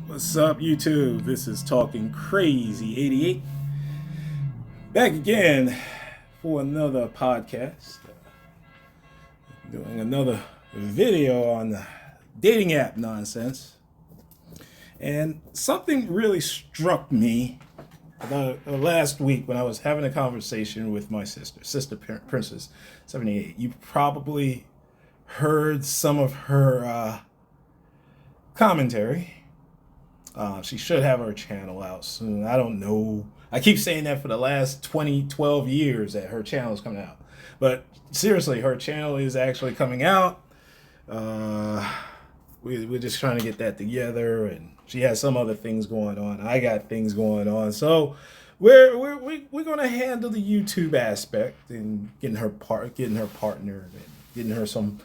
What's up, YouTube? This is Talking Crazy 88. Back again for another podcast. Doing another video on dating app nonsense. And something really struck me about last week when I was having a conversation with my sister Princess 78. You probably heard some of her commentary. She should have her channel out soon. I don't know. I keep saying that for the last 12 years that her channel is coming out. But seriously, her channel is actually coming out. We're just trying to get that together, and she has some other things going on. I got things going on. So we're going to handle the YouTube aspect and getting her partner, and getting her some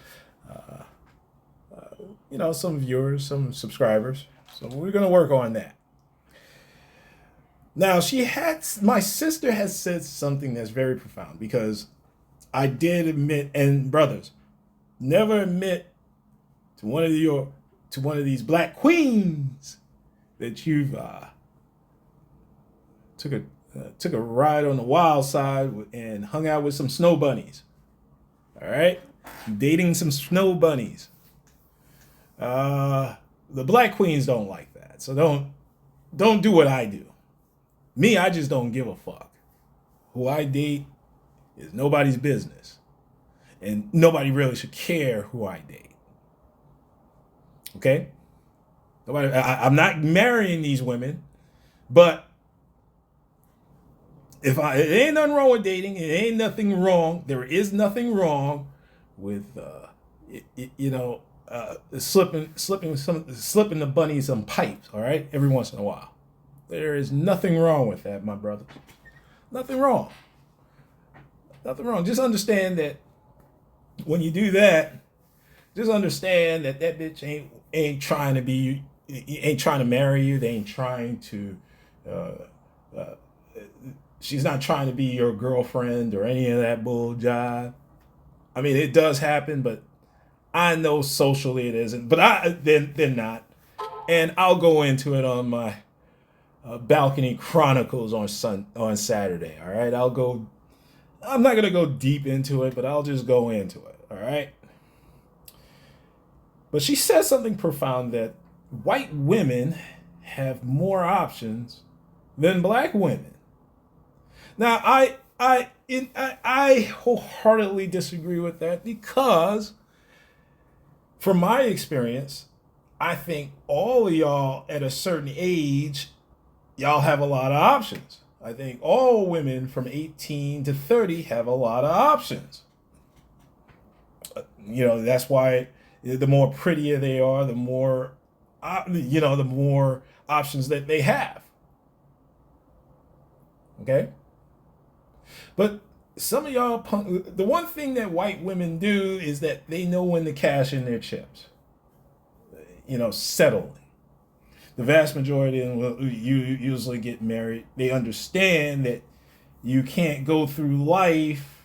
some viewers, some subscribers. So we're going to work on that. Now, my sister has said something that's very profound, because I did admit, and brothers, never admit to one of these black queens that you've took a ride on the wild side and hung out with some snow bunnies. All right, dating some snow bunnies. The black queens don't like that. So don't do what I do. Me, I just don't give a fuck. Who I date is nobody's business. And nobody really should care who I date. Okay? I'm not marrying these women, but it ain't nothing wrong with dating. It ain't nothing wrong. There is nothing wrong with slipping the bunny some pipes, all right, every once in a while. There is nothing wrong with that, my brother. Nothing wrong. Nothing wrong. Just understand that when you do that, just understand that bitch ain't trying to marry you. They ain't trying to. She's not trying to be your girlfriend or any of that bull jive. I mean, it does happen, but I know socially it isn't, but they're not, and I'll go into it on my balcony chronicles on Saturday. All right, I'm not gonna go deep into it, but I'll just go into it. All right. But she says something profound, that white women have more options than black women. Now, I wholeheartedly disagree with that, because from my experience, I think all of y'all at a certain age, y'all have a lot of options. I think all women from 18 to 30 have a lot of options. That's why the more prettier they are, the more, the more options that they have. Okay? But some of y'all, the one thing that white women do is that they know when to cash in their chips. Settling. The vast majority of them you usually get married. They understand that you can't go through life,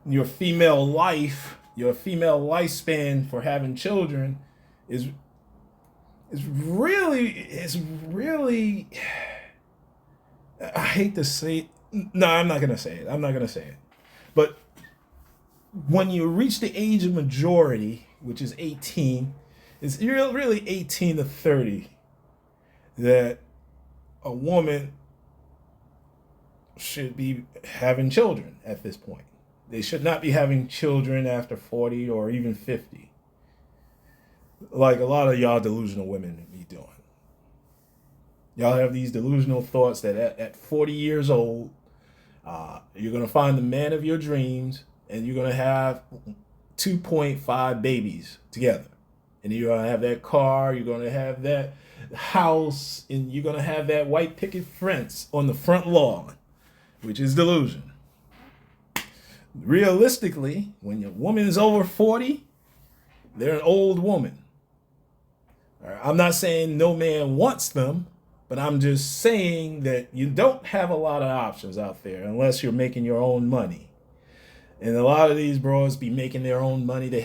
your female lifespan for having children is really, I hate to say it. No, I'm not going to say it. But when you reach the age of majority, which is 18, it's really 18 to 30, that a woman should be having children at this point. They should not be having children after 40 or even 50, like a lot of y'all delusional women be doing. Y'all have these delusional thoughts that at 40 years old, you're going to find the man of your dreams, and you're going to have 2.5 babies together. And you're going to have that car, you're going to have that house, and you're going to have that white picket fence on the front lawn, which is delusion. Realistically, when your woman is over 40, they're an old woman. I'm not saying no man wants them, but I'm just saying that you don't have a lot of options out there unless you're making your own money. And a lot of these bros be making their own money. They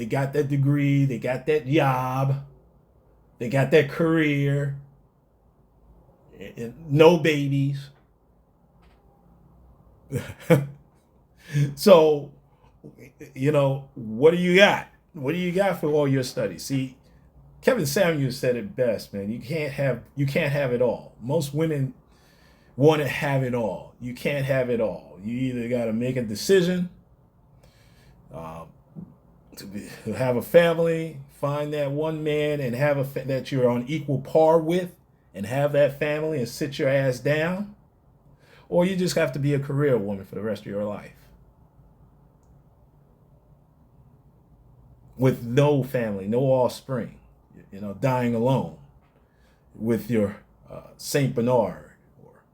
got that degree, they got that job, They got their career, no babies. So, what do you got? What do you got for all your studies? See, Kevin Samuels said it best, man. You can't have it all. Most women want to have it all. You can't have it all. You either got to make a decision uh, to have a family, find that one man, and that you're on equal par with, and have that family and sit your ass down, or you just have to be a career woman for the rest of your life with no family, no offspring, dying alone with your Saint Bernard or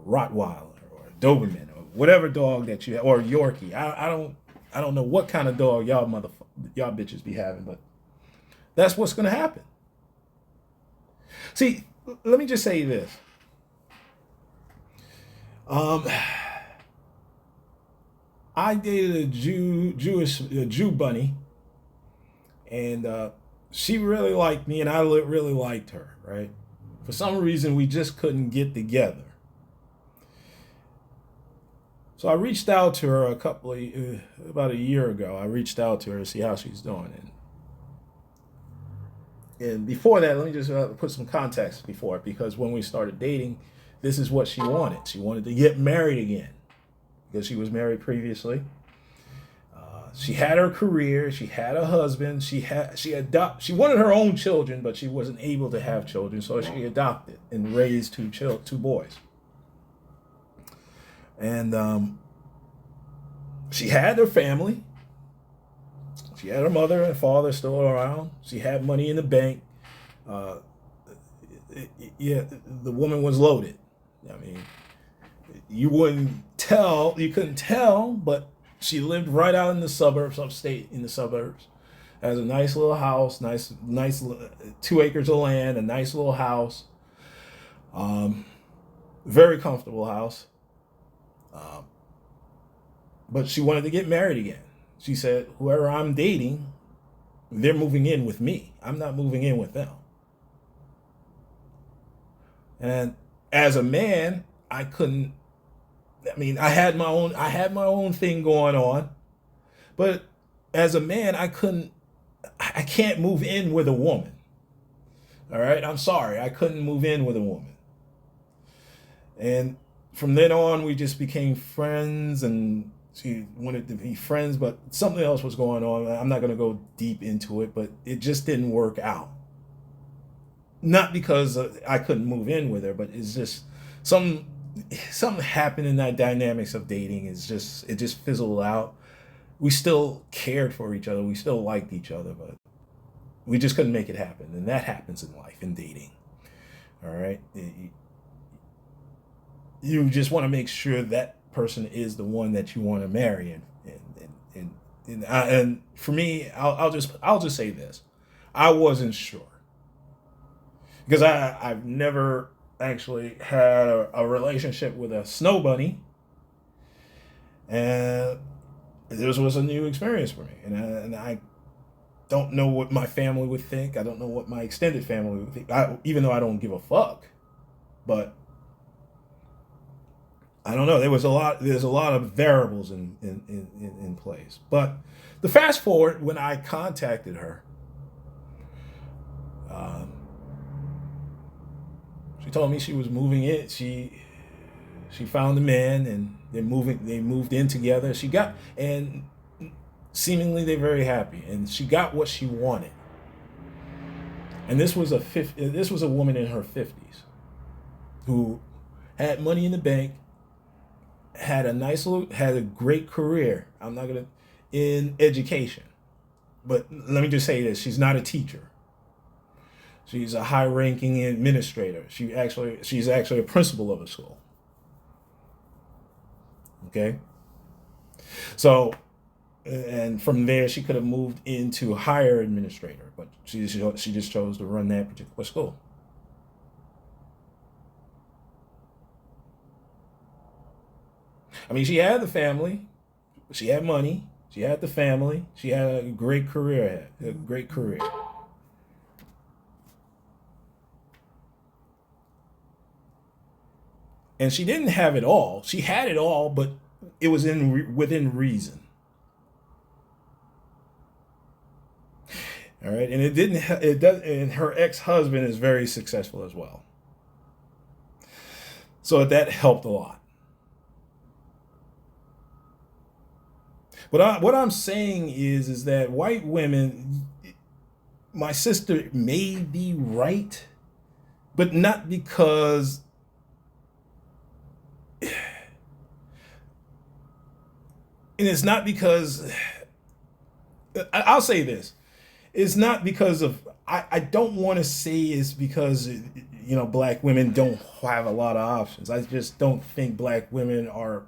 Rottweiler or Doberman or whatever dog that you have, or Yorkie. I don't know what kind of dog y'all bitches be having, but that's what's gonna happen. See, let me just say this. I dated a Jew bunny, and she really liked me, and I really liked her. Right? For some reason, we just couldn't get together. So I reached out to her about a year ago. I reached out to her to see how she's doing, and before that, let me just put some context before it, because when we started dating, this is what she wanted. She wanted to get married again because she was married previously. She had her career. She had a husband. She wanted her own children, but she wasn't able to have children, so she adopted and raised two boys. And she had her family. She had her mother and father still around. She had money in the bank. Yeah, the woman was loaded. I mean, you couldn't tell, but she lived right out in the suburbs, upstate in the suburbs. Has a nice little house, nice 2 acres of land, a nice little house. Very comfortable house. But she wanted to get married again. She said, whoever I'm dating, they're moving in with me. I'm not moving in with them. And as a man, I had my own thing going on. But as a man, I can't move in with a woman. All right? I'm sorry. I couldn't move in with a woman. And from then on, we just became friends, and she wanted to be friends, but something else was going on. I'm not going to go deep into it, but it just didn't work out. Not because I couldn't move in with her, but it's just something happened in that dynamics of dating. It just fizzled out. We still cared for each other. We still liked each other, but we just couldn't make it happen. And that happens in life, in dating. All right. You just want to make sure that person is the one that you want to marry, and for me, I'll just say this: I wasn't sure, because I've never actually had a relationship with a snow bunny, and this was a new experience for me, and I don't know what my family would think. I don't know what my extended family would think. Even though I don't give a fuck, but I don't know. There's a lot of variables in place. But the fast forward, when I contacted her, she told me she was moving in. She found a man, and they moved in together. And seemingly they're very happy, and she got what she wanted. And this was a woman in her 50s who had money in the bank, had a great career. In education, but let me just say this: she's not a teacher. She's a high-ranking administrator. She's actually a principal of a school. Okay. So, and from there she could have moved into higher administrator, but she just chose to run that particular school. I mean, she had the family, she had money, she had the family, she had a great career. And she didn't have it all. She had it all, but it was within reason. All right, and it didn't. It does. And her ex-husband is very successful as well. So that helped a lot. But what I'm saying is that white women, my sister may be right, but not because. And it's not because. I'll say this. It's not because of. I don't want to say it's because black women don't have a lot of options. I just don't think black women are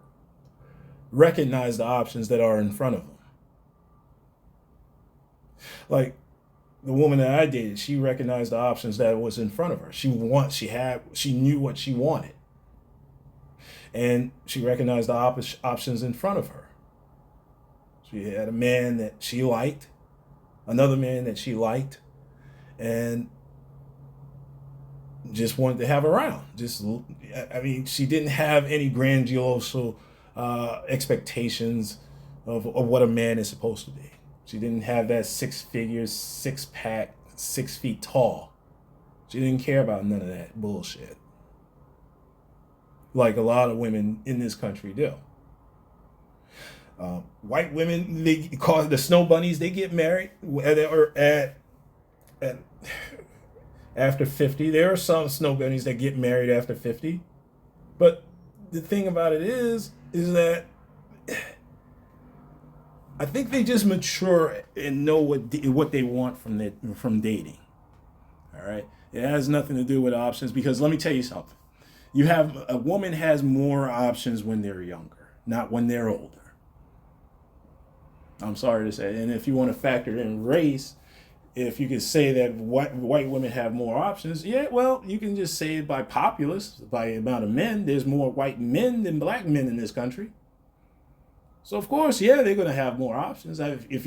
recognize the options that are in front of them. Like the woman that I dated, she recognized the options that was in front of her. She knew what she wanted, and she recognized the options in front of her. She had a man that she liked, another man that she liked, and just wanted to have around. She didn't have any grandiose expectations of what a man is supposed to be. She didn't have that 6 figures, 6-pack, 6 feet tall. She didn't care about none of that bullshit. Like a lot of women in this country do. White women, they call the snow bunnies, they get married after 50. There are some snow bunnies that get married after 50. But the thing about it is that I think they just mature and know what they want from dating. All right, it has nothing to do with options, because let me tell you something. A woman has more options when they're younger, not when they're older. I'm sorry to say, and if you want to factor in race, if you could say that white women have more options, yeah, well, you can just say it by populace, by amount of men. There's more white men than black men in this country. So of course, yeah, they're going to have more options. If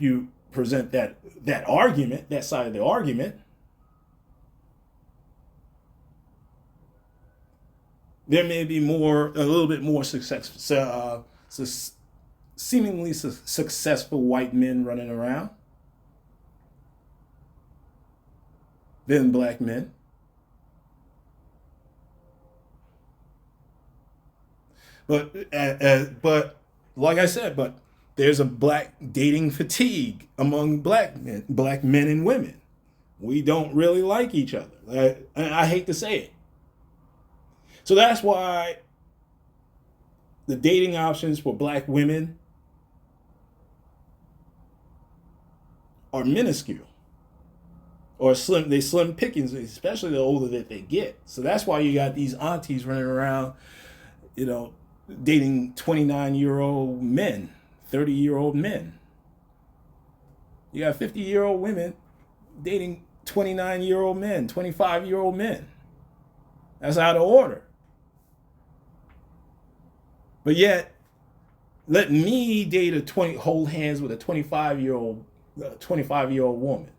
you present that argument, that side of the argument, there may be a little bit more seemingly successful white men running around than black men. But like I said, there's a black dating fatigue among black men and women. We don't really like each other. I hate to say it. So that's why the dating options for black women are minuscule or slim. They slim pickings, especially the older that they get. So that's why you got these aunties running around, dating 29-year-old men, 30-year-old men. You got 50-year-old women dating 29-year-old men, 25-year-old men. That's out of order. But yet, let me hold hands with a 25-year-old woman.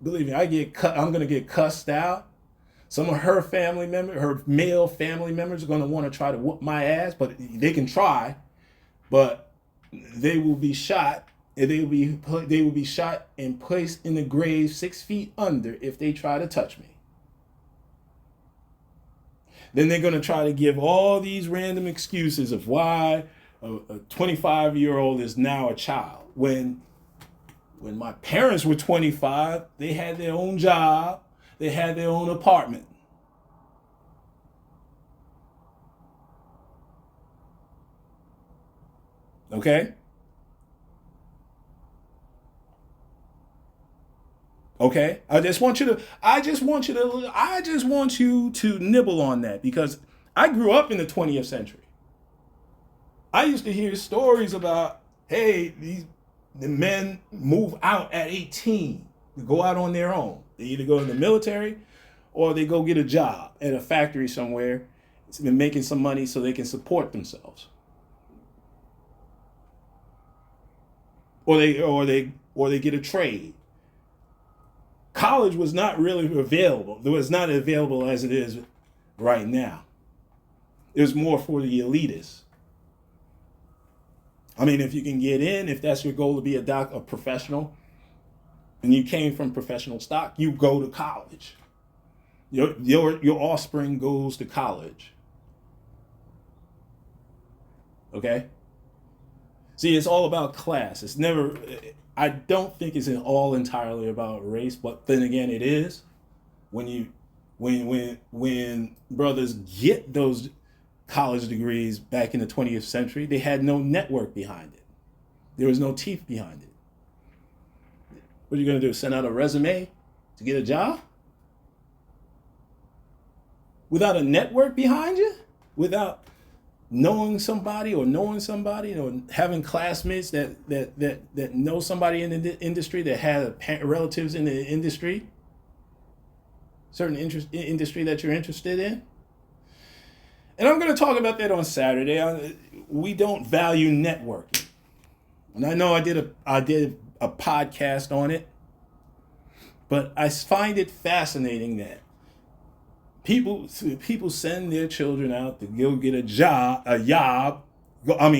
Believe me, I'm going to get cussed out. Some of her male family members are going to want to try to whoop my ass, but they can try. But they will be shot, and they will be shot and placed in the grave 6 feet under if they try to touch me. Then they're going to try to give all these random excuses of why a 25-year-old is now a child. When my parents were 25, they had their own job. They had their own apartment. Okay? Okay? I just want you to nibble on that, because I grew up in the 20th century. I used to hear stories about, hey, the men move out at 18 to go out on their own. They either go in the military or they go get a job at a factory somewhere, making some money so they can support themselves. Or they get a trade. college was not really available. It was not available as it is right now. It was more for the elitists. I mean, if you can get in, if that's your goal to be a professional, and you came from professional stock, you go to college. Your offspring goes to college. Okay? See, it's all about class. It's never, I don't think it's all entirely about race, but then again, it is. When brothers get those college degrees back in the 20th century, they had no network behind it. There was no teeth behind it. What are you going to do? Send out a resume to get a job? Without a network behind you? Without knowing somebody or having classmates that know somebody in the industry, that have relatives in the industry, certain industry that you're interested in? And I'm going to talk about that on Saturday. We don't value networking. And I know I did a podcast on it, but I find it fascinating that people send their children out to go get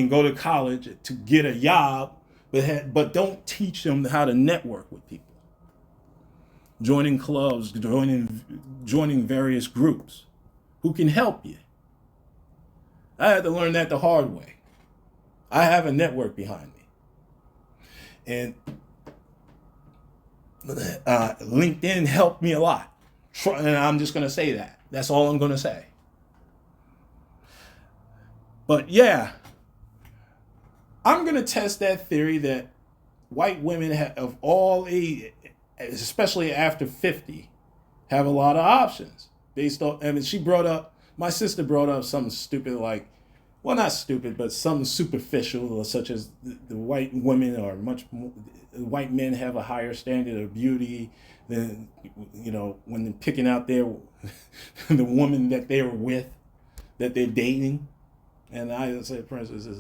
go to college to get a job, but don't teach them how to network with people. Joining clubs, joining various groups who can help you. I had to learn that the hard way. I have a network behind me. And LinkedIn helped me a lot. And I'm just going to say that. That's all I'm going to say. But yeah, I'm going to test that theory that white women of all age, especially after 50, have a lot of options. Based on, my sister brought up something stupid like, well, not stupid, but something superficial, such as the white women are much more, white men have a higher standard of beauty than, when they're picking out the woman that they're with, that they're dating. And I said, Princess,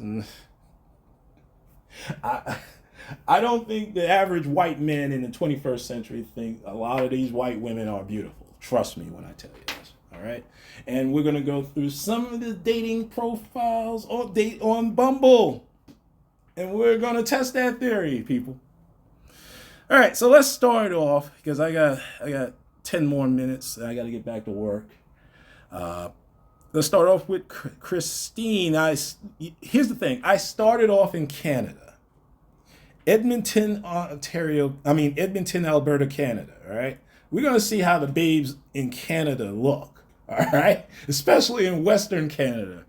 I don't think the average white man in the 21st century think a lot of these white women are beautiful. Trust me when I tell you this. All right. And we're going to go through some of the dating profiles on Bumble. And we're going to test that theory, people. All right. So let's start off because I got 10 more minutes. And I got to get back to work. Let's start off with Christine. Here's the thing. I started off in Canada. Edmonton, Alberta, Canada. All right. We're going to see how the babes in Canada look. All right, especially in Western Canada.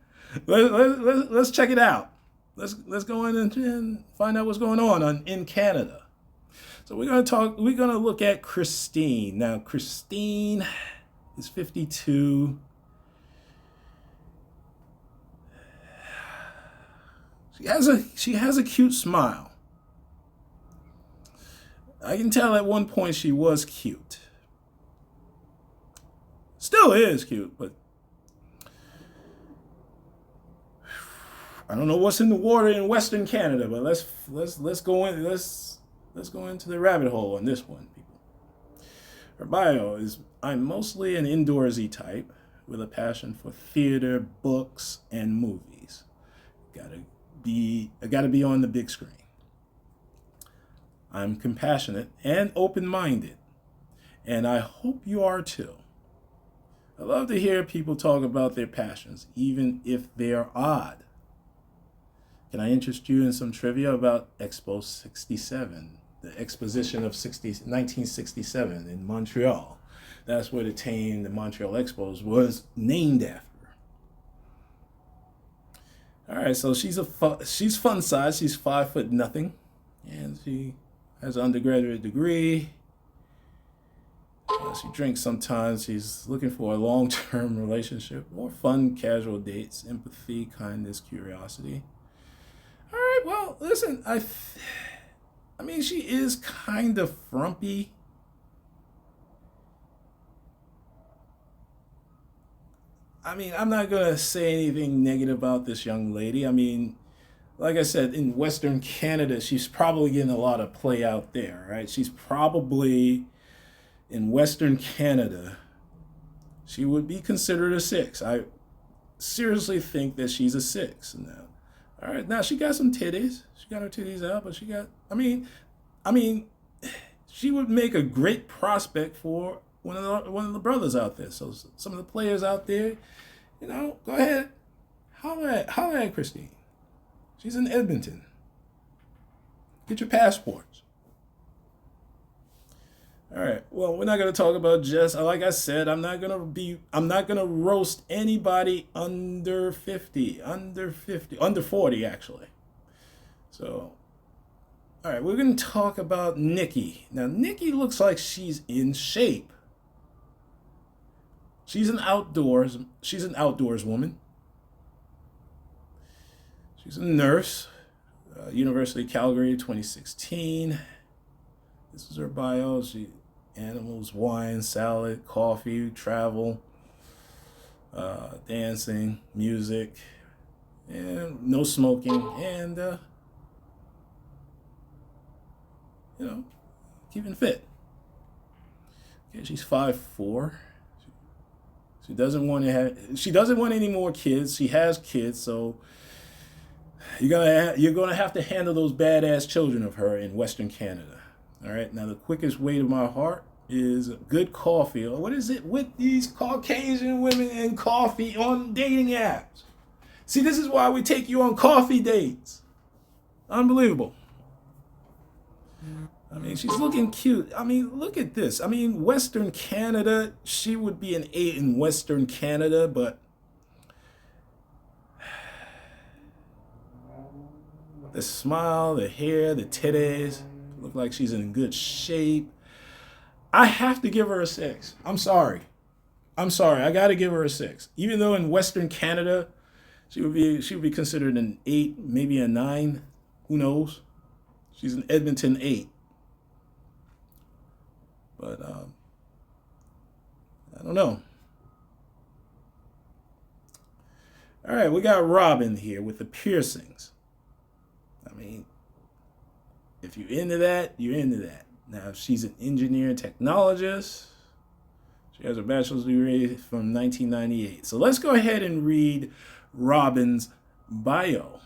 Let's check it out. Let's go in and find out what's going on in Canada. So we're gonna look at Christine. Now Christine is 52. She has a cute smile. I can tell at one point she was cute. Still is cute, but I don't know what's in the water in Western Canada. But let's go into the rabbit hole on this one, people. Her bio is: I'm mostly an indoorsy type with a passion for theater, books, and movies. Gotta be on the big screen. I'm compassionate and open-minded, and I hope you are too. I love to hear people talk about their passions, even if they're odd. Can I interest you in some trivia about Expo 67, the exposition of 1967 in Montreal? That's where the Montreal Expos was named after. All right, so she's fun size. She's 5'0", and she has an undergraduate degree. She drinks sometimes. She's looking for a long-term relationship, more fun, casual dates, empathy, kindness, curiosity. All right, well, listen, I mean, she is kind of frumpy. I mean, I'm not going to say anything negative about this young lady. I mean, like I said, in Western Canada, she's probably getting a lot of play out there, right? She's probably in Western Canada, she would be considered a 6. I seriously think that she's a 6 now. All right, now she got some titties. She got her titties out, but she got. I mean, she would make a great prospect for one of the brothers out there. So some of the players out there, go ahead, holler at Christine. She's in Edmonton. Get your passports. All right. Well, we're not going to talk about Jess. Like I said, I'm not going to roast anybody under 50, under 40 actually. So, all right, we're going to talk about Nikki. Now, Nikki looks like she's in shape. She's an outdoors woman. She's a nurse, University of Calgary, 2016. This is her bio. Animals, wine, salad, coffee, travel, dancing, music, and no smoking, and keeping fit. Okay, she's 5'4". She doesn't want any more kids. She has kids, so you're gonna have to handle those badass children of her in Western Canada. All right. Now the quickest way to my heart is good coffee. What is it with these Caucasian women and coffee on dating apps? See, this is why we take you on coffee dates. Unbelievable. I mean, she's looking cute. I mean, look at this. I mean, Western Canada, she would be an 8 in Western Canada, but the smile, the hair, the titties, look like she's in good shape. I have to give her a 6. I'm sorry. I got to give her a 6. Even though in Western Canada, she would be considered an 8, maybe a 9. Who knows? She's an Edmonton 8. But I don't know. All right, we got Robin here with the piercings. I mean, if you're into that, you're into that. Now, she's an engineer and technologist. She has a bachelor's degree from 1998. So let's go ahead and read Robin's bio.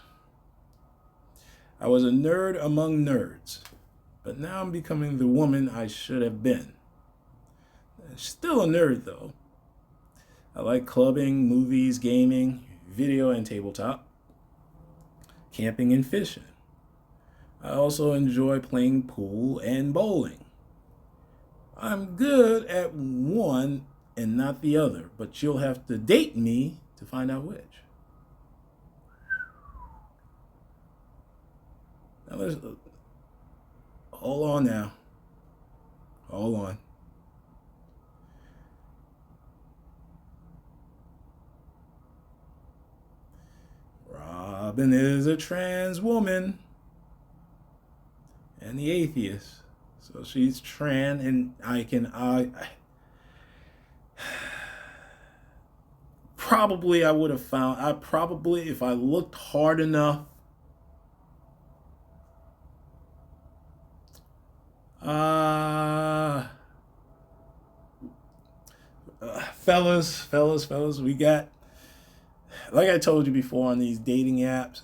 I was a nerd among nerds, but now I'm becoming the woman I should have been. Still a nerd, though. I like clubbing, movies, gaming, video, and tabletop, camping, and fishing. I also enjoy playing pool and bowling. I'm good at one and not the other, but you'll have to date me to find out which. Now let's hold on now. Hold on. Robin is a trans woman and the atheist. So she's trans, and I would have found, if I looked hard enough, fellas, we got, like I told you before on these dating apps,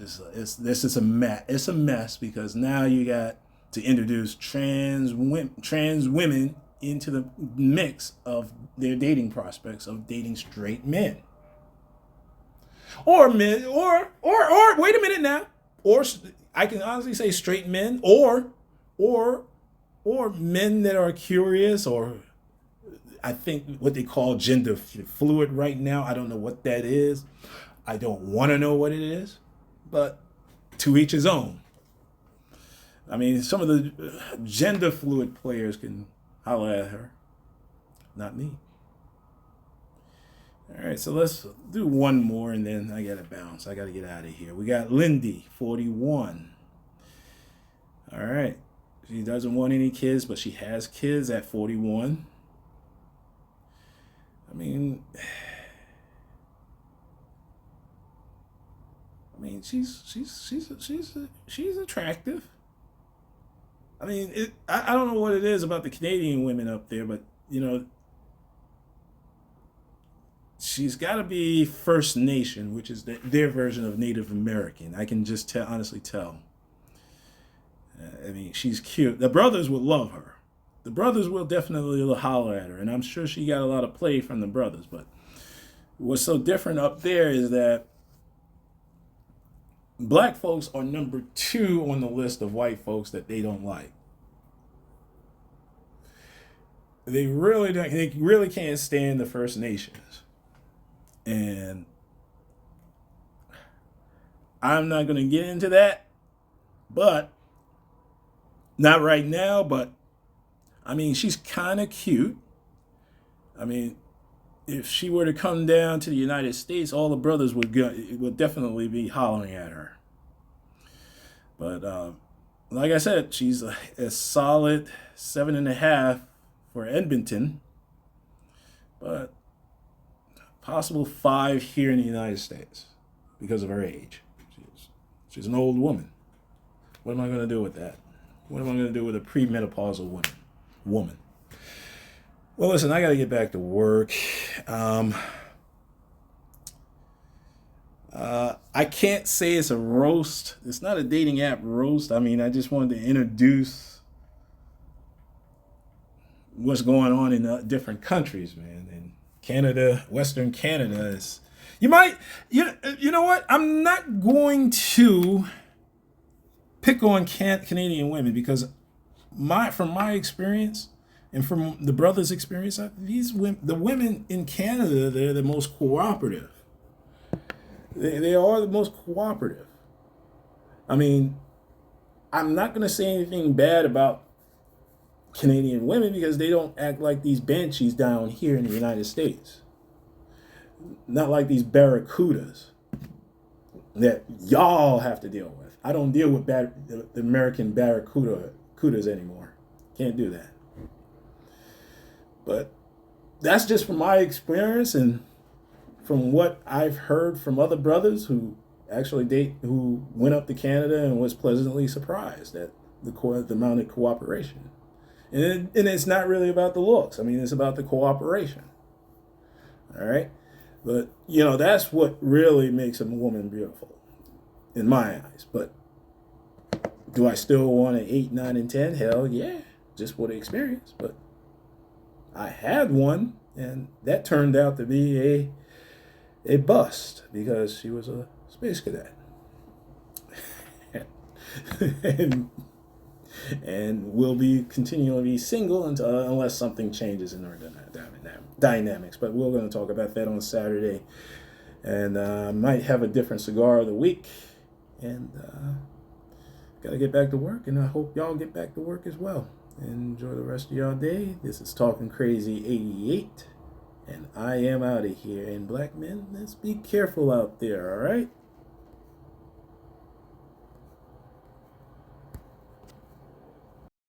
this is a mess. It's a mess because now you got to introduce trans women into the mix of their dating prospects of dating straight men. Or men, or wait a minute now. Or I can honestly say straight men, or men that are curious, or I think what they call gender fluid right now. I don't know what that is. I don't want to know what it is, but to each his own. I mean, some of the gender fluid players can holler at her, not me. All right, so let's do one more, and then I got to bounce. I got to get out of here. We got Lindy, 41. All right. She doesn't want any kids, but she has kids at 41. I mean, she's attractive. I mean, I don't know what it is about the Canadian women up there, but you know, she's got to be First Nation, which is their version of Native American. I can just honestly tell. I mean, she's cute. The brothers would love her. The brothers will definitely holler at her, and I'm sure she got a lot of play from the brothers. But what's so different up there is that black folks are number 2 on the list of white folks that they don't like. They really don't. They really can't stand the First Nations, and I'm not going to get into that, but not right now. But I mean, she's kind of cute. I mean, if she were to come down to the United States, all the brothers would definitely be hollering at her. But like I said, she's a solid 7.5 for Edmonton, but possible 5 here in the United States because of her age. She's an old woman. What am I going to do with that? What am I going to do with a premenopausal woman? Well, listen, I got to get back to work. I can't say it's a roast. It's not a dating app roast. I mean, I just wanted to introduce what's going on in different countries, man. And Canada, Western Canada is. You know what? I'm not going to pick on Canadian women because from my experience and from the brothers' experience, the women in Canada, they're the most cooperative. They are the most cooperative. I mean, I'm not going to say anything bad about Canadian women because they don't act like these banshees down here in the United States. Not like these barracudas that y'all have to deal with. I don't deal with the American barracudas anymore. Can't do that. But that's just from my experience and from what I've heard from other brothers who who went up to Canada and was pleasantly surprised at the amount of cooperation. And it's not really about the looks. I mean, it's about the cooperation. All right? But, that's what really makes a woman beautiful in my eyes. But do I still want an 8, 9, and 10? Hell yeah, just for the experience. But I had one, and that turned out to be a bust because she was a space cadet. and will be continually single unless something changes in our dynamics. But we're going to talk about that on Saturday. And might have a different cigar of the week. And got to get back to work. And I hope y'all get back to work as well. Enjoy the rest of y'all day. This is Talking Crazy 88. And I am out of here. And black men, let's be careful out there, all right?